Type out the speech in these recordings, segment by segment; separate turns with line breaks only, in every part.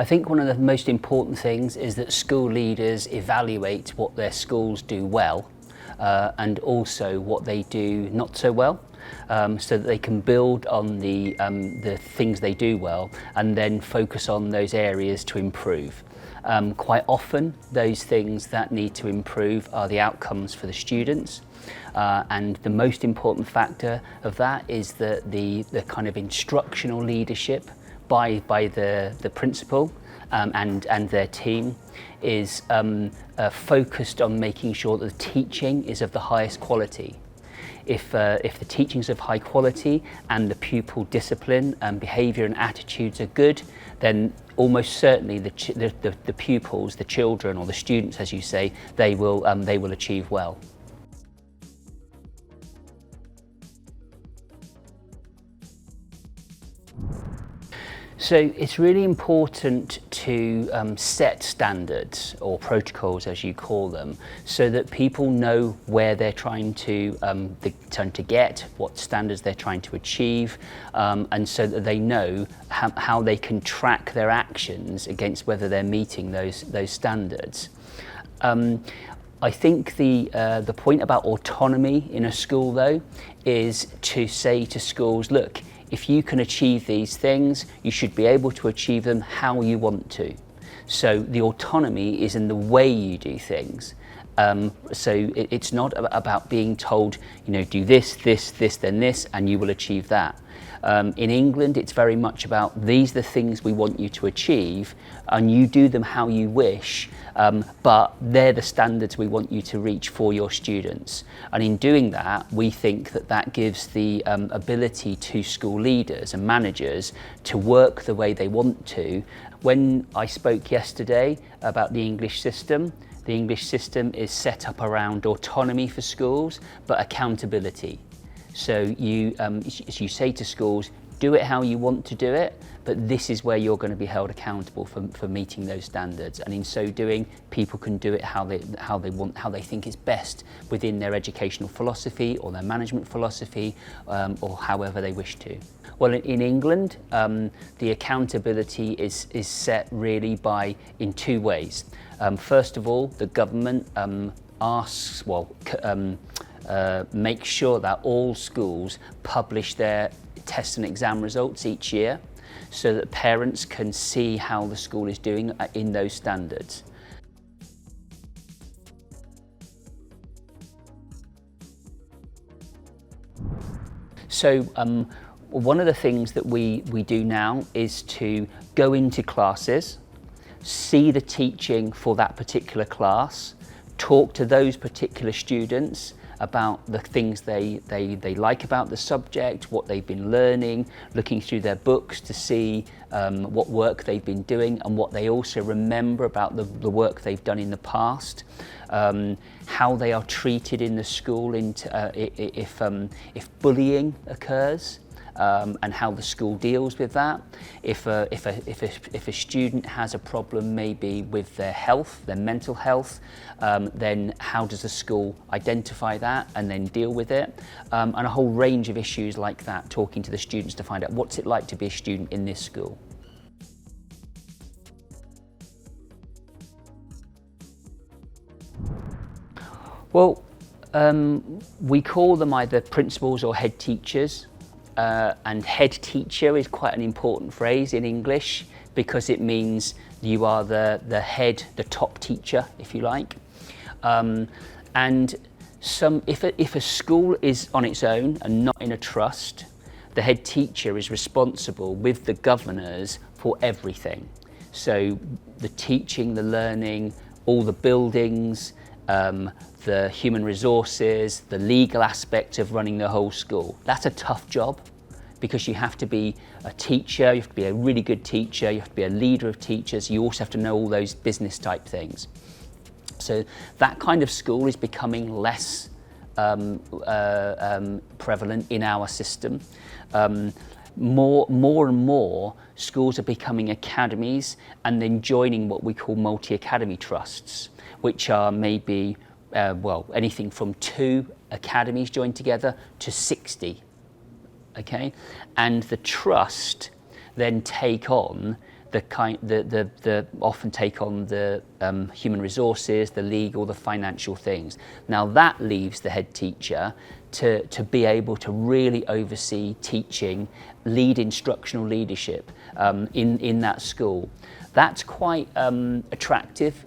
think one of the most important things is that school leaders evaluate what their schools do well and also what they do not so well, so that they can build on the things they do well and then focus on those areas to improve. Quite often those things that need to improve are the outcomes for the students, and the most important factor of that is that the kind of instructional leadership by the principal and their team is focused on making sure that the teaching is of the highest quality. If the teaching is of high quality and the pupil discipline and behaviour and attitudes are good, then almost certainly the pupils, the children or the students, as you say, they will achieve well. So it's really important to set standards or protocols, as you call them, so that people know where they're trying to get, what standards they're trying to achieve, and so that they know how they can track their actions against whether they're meeting those standards. I think the point about autonomy in a school, though, is to say to schools, look, if you can achieve these things, you should be able to achieve them how you want to. So the autonomy is in the way you do things. So it's not about being told, do this, then this, and you will achieve that. In England, it's very much about these are the things we want you to achieve, and you do them how you wish, but they're the standards we want you to reach for your students. And in doing that, we think that gives the ability to school leaders and managers to work the way they want to. When I spoke yesterday about the English system is set up around autonomy for schools, but accountability. So you say to schools, do it how you want to do it, but this is where you're going to be held accountable for meeting those standards. And in so doing, people can do it how they think is best within their educational philosophy or their management philosophy, or however they wish to. Well, in England, the accountability is set really in two ways. First of all, the government make sure that all schools publish their test and exam results each year, so that parents can see how the school is doing in those standards. So one of the things that we do now is to go into classes, see the teaching for that particular class, talk to those particular students about the things they like about the subject, what they've been learning, looking through their books to see what work they've been doing and what they also remember about the work they've done in the past, how they are treated in the school if bullying occurs. And how the school deals with that. If a student has a problem maybe with their health, their mental health, then how does the school identify that and then deal with it? And a whole range of issues like that, talking to the students to find out what's it like to be a student in this school. Well, we call them either principals or head teachers. And head teacher is quite an important phrase in English because it means you are the head, the top teacher, if you like. And if a school is on its own and not in a trust, the head teacher is responsible with the governors for everything. So the teaching, the learning, all the buildings, the human resources, the legal aspect of running the whole school. That's a tough job because you have to be a teacher, you have to be a really good teacher, you have to be a leader of teachers, you also have to know all those business type things. So that kind of school is becoming less prevalent in our system. More and more schools are becoming academies and then joining what we call multi-academy trusts, which are maybe anything from 2 academies joined together to 60. Okay, and the trust then take on the often take on the human resources, the legal, the financial things. Now that leaves the head teacher to be able to really oversee teaching, lead instructional leadership in that school. That's quite attractive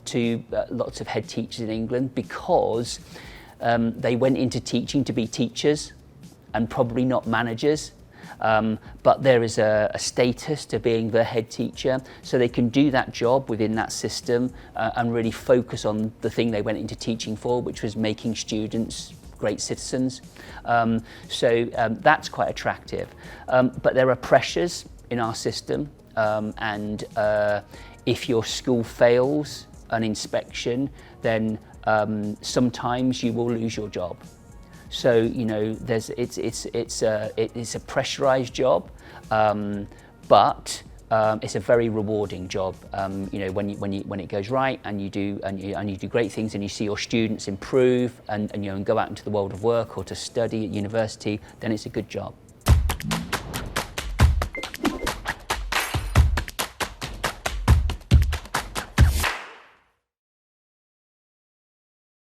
to lots of head teachers in England, because they went into teaching to be teachers and probably not managers. But there is a status to being the head teacher, so they can do that job within that system and really focus on the thing they went into teaching for, which was making students great citizens. That's quite attractive. But there are pressures in our system, and if your school fails an inspection, then sometimes you will lose your job. So you know, it's a pressurized job, but it's a very rewarding job. You know, when it goes right, and you do great things, and you see your students improve, and you know, and go out into the world of work or to study at university, then it's a good job.